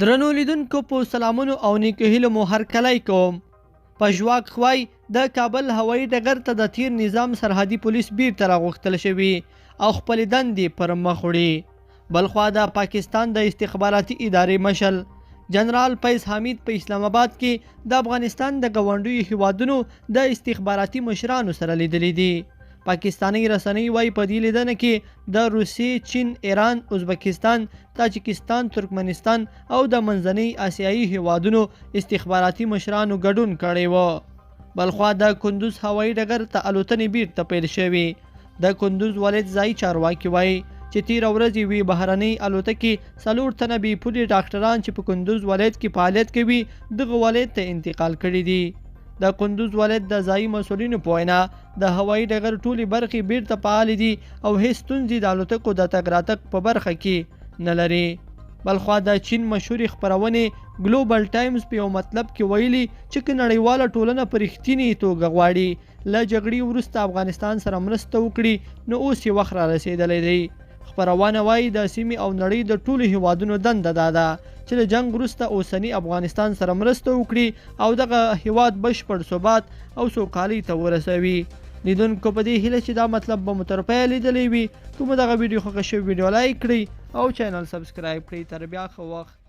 درنو لیدونکو په سلامونو او نیکو هیلو مو هرکلی کوم. پژواک خوای د کابل هوایي ډګر ته د تیر نظام سرحدي پولیس بیرته راغوښتل شوي او خپلې دندې پر مخ وړي. بلخوا د پاکستان د استخباراتي ادارې مشر جنرال فیض حمید په اسلام آباد کې د افغانستان د ګاونډیو هیوادونو د استخباراتي مشرانو سره لیدلي دي. پاکستانی رسنۍ وایي په دې لیدنه کې د روسیې، چین، ایران، ازبکستان، تاجکستان، ترکمنستان او د منځنۍ آسیایي هیوادونو استخباراتي مشرانو ګډون کړی و. بلخوا د کندوز هوایي ډګر ته الوتنې بیرته پیل شوې. د کندوز ولایت ځایي چارواکي وایي چې تیره ورځ یوې بهرنۍ الوتکې 4 تنه بې پولې ډاکټران چې په کندوز ولایت کې فعالیت کوي دغه ولایت ته انتقال کړي دي. د کندوز ولایت د ځایي مسؤلینو په وینا د هوایي ډګر ټولې برخې بیرته فعالې دي او هیڅ ستونزې د الوتکو د تګ راتګ په برخه کې نه لري. بلخوا د چین مشهورې خپرونې ګلوبل ټایمز په یو مطلب کې ویلي چې که نړیواله ټولنه په رښتینې توګه غواړي له جګړې وروسته افغانستان سره مرسته وکړي نو اوس یې وخت را رسېدلی دی. خپرونه وایي د سیمې او نړۍ د ټولو هیوادونو دنده دا ده چې د جنگ وروسته اوسني افغانستان سره مرسته وکړي او دغه هیواد بشپړ ثبات او سوکالۍ ته ورسوي. لیدونکو په دې هیله چې دا مطلب به مو تر پایه لیدلی وي. که مو دغه ویډیو خوښه شوې ویډیو لایک کړئ او چینل سبسکرایب کړئ. تر بیا ښه وخت.